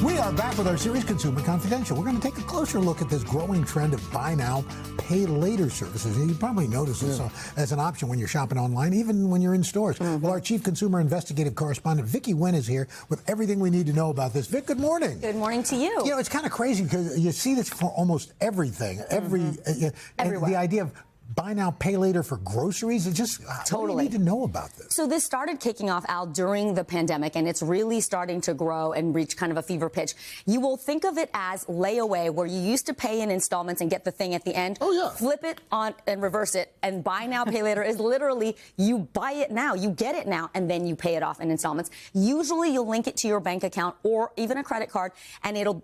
We are back with our series Consumer Confidential. We're going to take a closer look at this growing trend of buy now, pay later services. You probably notice this as an option when you're shopping online, even when you're in stores. Well, our chief consumer investigative correspondent, Vicky Nguyen, is here with everything we need to know about this. Vic, good morning. Good morning to you. You know, it's kind of crazy because you see this for almost everything. Everywhere. The idea of buy now, pay later for groceries. It just totally. What do you need to know about this? So this started kicking off, Al, during the pandemic, and it's really starting to grow and reach kind of a fever pitch. You will think of it as layaway, where you used to pay in installments and get the thing at the end. Oh, yeah. Flip it on and reverse it. And buy now, pay later is literally you buy it now, you get it now, and then you pay it off in installments. Usually you'll link it to your bank account or even a credit card, and it'll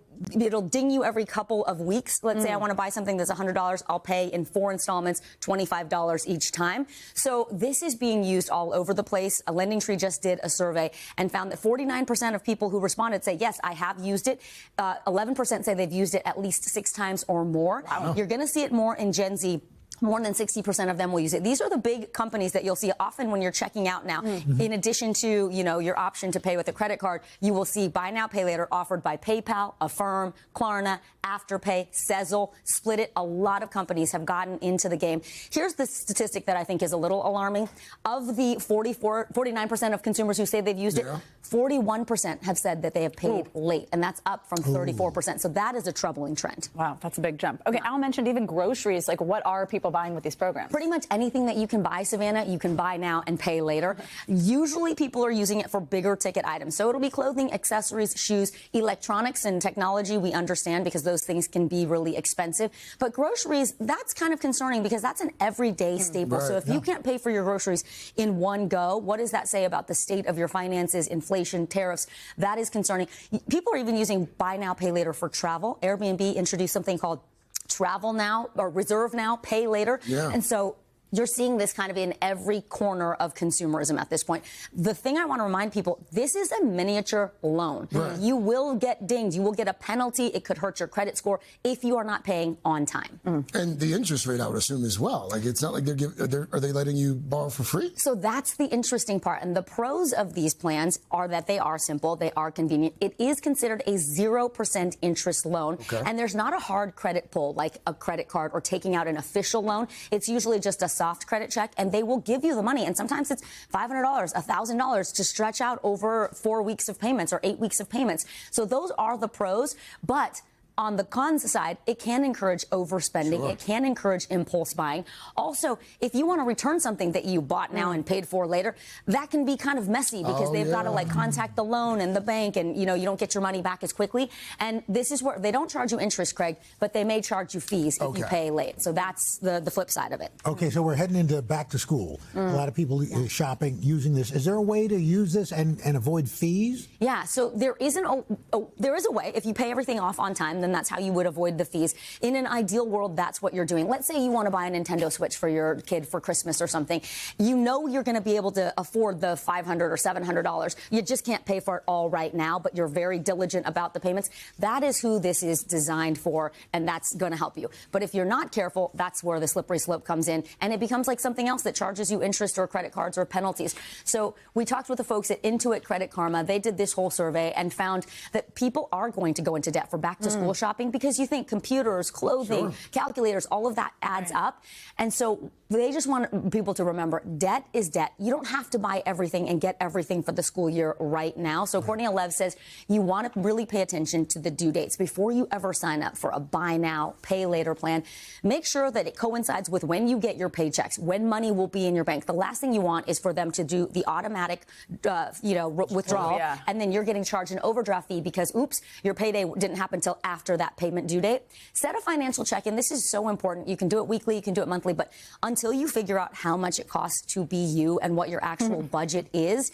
ding you every couple of weeks. Let's say I want to buy something that's $100. I'll pay in 4 installments, $25 each time. So this is being used all over the place. A Lending Tree just did a survey and found that 49% of people who responded say, yes, I have used it. 11% say they've used it at least 6 times or more. Wow. You're going to see it more in Gen Z. More than 60% of them will use it. These are the big companies that you'll see often when you're checking out now. In addition to, you know, your option to pay with a credit card, you will see buy now, pay later offered by PayPal, Affirm, Klarna, Afterpay, Sezzle, Split It. A lot of companies have gotten into the game. Here's the statistic that I think is a little alarming. Of the 49% of consumers who say they've used it, 41% have said that they have paid late, and that's up from 34%. So that is a troubling trend. Wow, that's a big jump. Okay, Al mentioned even groceries. Like, what are people buying with these programs? Pretty much anything that you can buy, Savannah, you can buy now and pay later. Usually people are using it for bigger ticket items. So it'll be clothing, accessories, shoes, electronics, and technology. We understand because those things can be really expensive. But groceries, that's kind of concerning because that's an everyday staple. So if you can't pay for your groceries in one go, what does that say about the state of your finances, inflation, tariffs? That is concerning. People are even using buy now, pay later for travel. Airbnb introduced something called Travel Now or Reserve Now, Pay Later. And so you're seeing this kind of in every corner of consumerism at this point. The thing I want to remind people, this is a miniature loan. You will get dinged. You will get a penalty. It could hurt your credit score if you are not paying on time. And the interest rate, I would assume, as well. Like, it's not like are they letting you borrow for free? So that's the interesting part. And the pros of these plans are that they are simple. They are convenient. It is considered a 0% interest loan. And there's not a hard credit pull like a credit card or taking out an official loan. It's usually just a soft credit check, and they will give you the money. And sometimes it's $500, $1,000 to stretch out over 4 weeks of payments or 8 weeks of payments. So those are the pros. But on the cons side, it can encourage overspending. It can encourage impulse buying. Also, if you want to return something that you bought now and paid for later, that can be kind of messy because they've got to like contact the loan and the bank, and you know, you don't get your money back as quickly. And this is where they don't charge you interest, Craig, but they may charge you fees if you pay late. So that's the flip side of it. Okay, so we're heading into back to school. A lot of people shopping using this. Is there a way to use this and avoid fees? Yeah, so there is a way. If you pay everything off on time, then that's how you would avoid the fees. In an ideal world, that's what you're doing. Let's say you want to buy a Nintendo Switch for your kid for Christmas or something. You know you're going to be able to afford the $500 or $700. You just can't pay for it all right now, but you're very diligent about the payments. That is who this is designed for, and that's going to help you. But if you're not careful, that's where the slippery slope comes in, and it becomes like something else that charges you interest or credit cards or penalties. So we talked with the folks at Intuit Credit Karma. They did this whole survey and found that people are going to go into debt for back-to-school shopping because you think computers, clothing, calculators, all of that adds up. And so they just want people to remember debt is debt. You don't have to buy everything and get everything for the school year right now. So Courtney Lev says you want to really pay attention to the due dates before you ever sign up for a buy now, pay later plan. Make sure that it coincides with when you get your paychecks, when money will be in your bank. The last thing you want is for them to do the automatic, withdrawal, and then you're getting charged an overdraft fee because, oops, your payday didn't happen until after that payment due date. Set a financial check-in. This is so important. You can do it weekly, you can do it monthly, but until you figure out how much it costs to be you and what your actual budget is,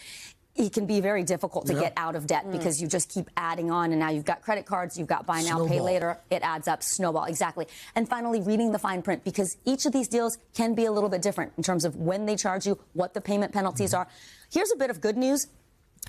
it can be very difficult to get out of debt because you just keep adding on, and now you've got credit cards, you've got buy now, pay later. It adds up. Snowball. Exactly. And finally, reading the fine print, because each of these deals can be a little bit different in terms of when they charge you, what the payment penalties are. Here's a bit of good news.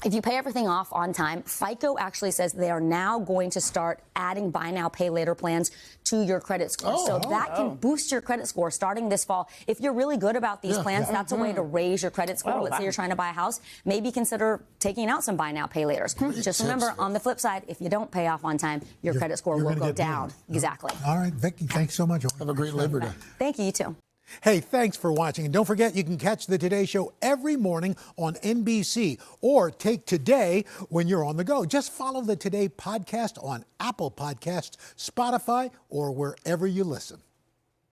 if you pay everything off on time, FICO actually says they are now going to start adding buy now, pay later plans to your credit score. So that can boost your credit score starting this fall. If you're really good about these plans, that's a way to raise your credit score. Let's say you're trying to buy a house, maybe consider taking out some buy now, pay laters. Just remember, on the flip side, if you don't pay off on time, your credit score will go down. Exactly. All right, Vicky, thanks so much. Have a great Labor Day. Thank you, you too. Hey, thanks for watching. And don't forget, you can catch the Today Show every morning on NBC or take Today when you're on the go. Just follow the Today podcast on Apple Podcasts, Spotify, or wherever you listen.